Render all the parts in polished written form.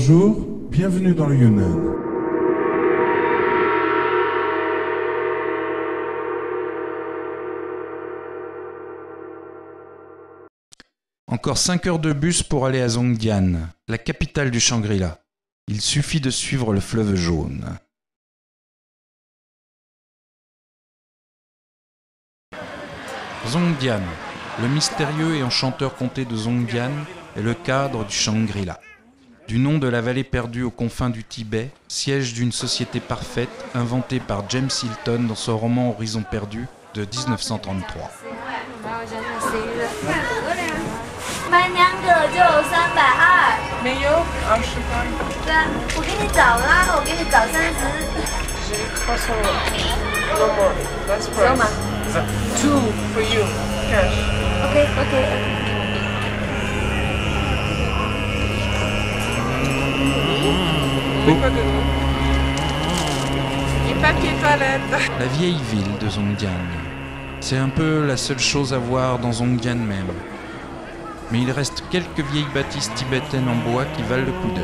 Bonjour, bienvenue dans le Yunnan. Encore 5 heures de bus pour aller à Zhongdian, la capitale du Shangri-La. Il suffit de suivre le fleuve jaune. Zhongdian, le mystérieux et enchanteur comté de Zhongdian est le cadre du Shangri-La. Du nom de la vallée perdue aux confins du Tibet, siège d'une société parfaite inventée par James Hilton dans son roman Horizon perdu de 1933. 买2个就320。没有20块。对啊，我给你找啦，我给你找30。No more. That's price. 2 for you. Cash. OK。Pas de nous. Et papier toilette. La vieille ville de Zhongdian. C'est un peu la seule chose à voir dans Zhongdian même. Mais il reste quelques vieilles bâtisses tibétaines en bois qui valent le coup d'œil.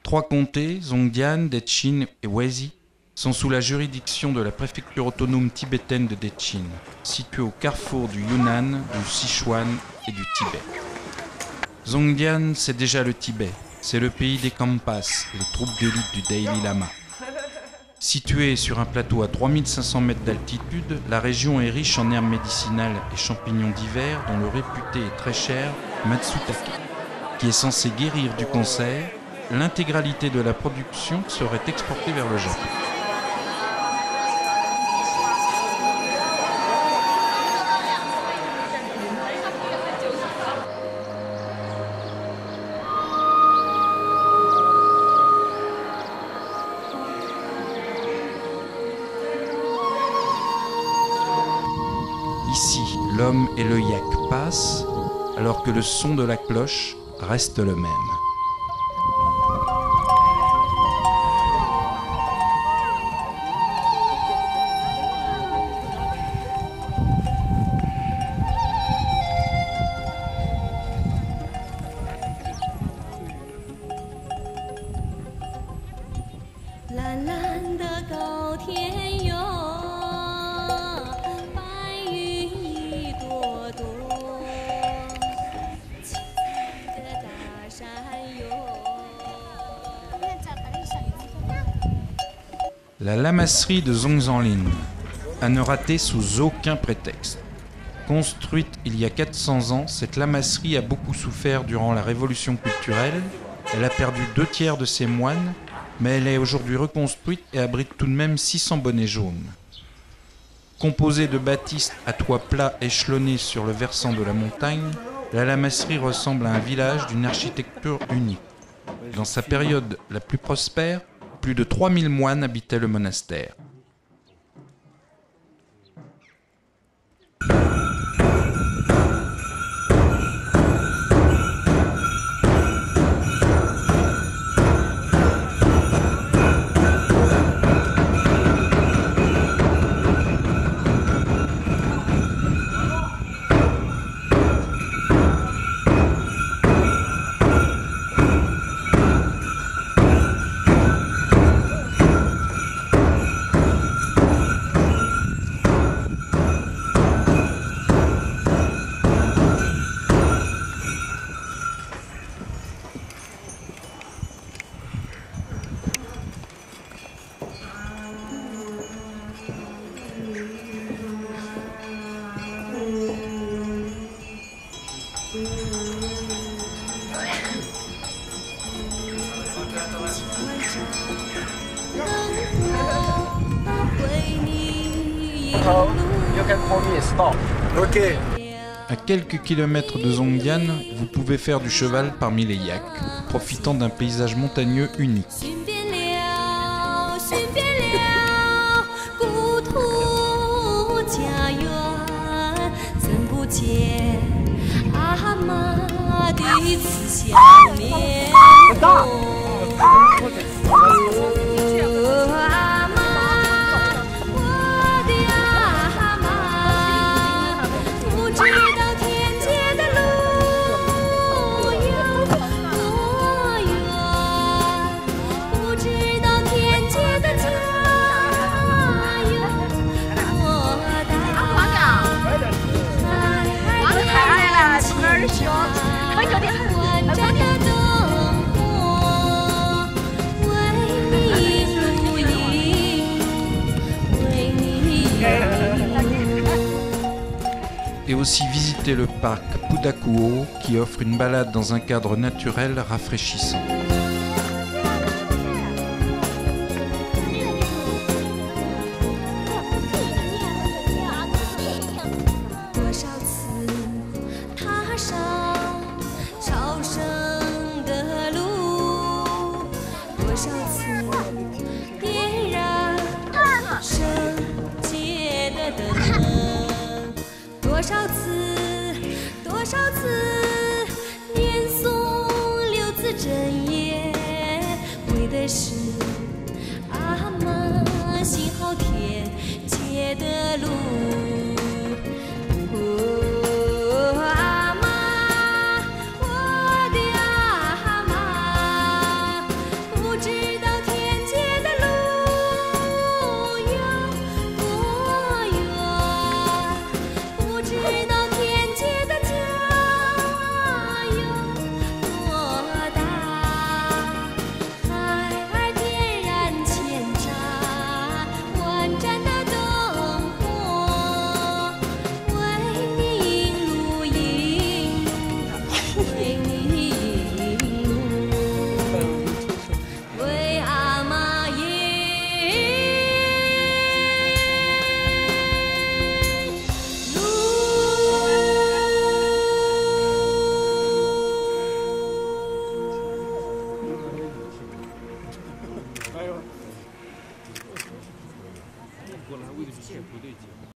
Trois comtés, Zhongdian, Dechin et Wezi, sont sous la juridiction de la préfecture autonome tibétaine de Dechin, située au carrefour du Yunnan, du Sichuan et du Tibet. Zhongdian, c'est déjà le Tibet, c'est le pays des Khampas et les troupes d'élite du Dalai Lama. Située sur un plateau à 3500 mètres d'altitude, la région est riche en herbes médicinales et champignons d'hiver dont le réputé et très cher Matsutake, qui est censé guérir du cancer. L'intégralité de la production serait exportée vers le Japon. Ici, l'homme et le yak passent, alors que le son de la cloche reste le même. La lamasserie de Zhongzhanlin, à ne rater sous aucun prétexte. Construite il y a 400 ans, cette lamasserie a beaucoup souffert durant la révolution culturelle. Elle a perdu 2/3 de ses moines, mais elle est aujourd'hui reconstruite et abrite tout de même 600 bonnets jaunes. Composée de bâtisses à toit plat échelonnés sur le versant de la montagne, la Lamasserie ressemble à un village d'une architecture unique. Dans sa période la plus prospère, plus de 3000 moines habitaient le monastère. You can call me stop. Ok. À quelques kilomètres de Zhongdian, vous pouvez faire du cheval parmi les yaks, profitant d'un paysage montagneux unique. 寻遍了，寻遍了故土家园，怎不见阿妈的慈祥面容？阿妈，我的阿妈，不知道天界的路有多远，不知道天界的家有多大。海天前站，万盏的灯火，为你如影，为你如影。 Et aussi visiter le parc Pudakuo qui offre une balade dans un cadre naturel rafraîchissant. 多少次踏上朝圣的路，多少次点燃圣洁的灯，多少次，多少次念诵六字真言，为的是阿妈行好天界的路。 阿妈，我的阿妈，不知道天界的路有多远，不知道天界的家有多大。孩儿点燃千盏万盏的灯火。 为你如影，为你为阿妈引路。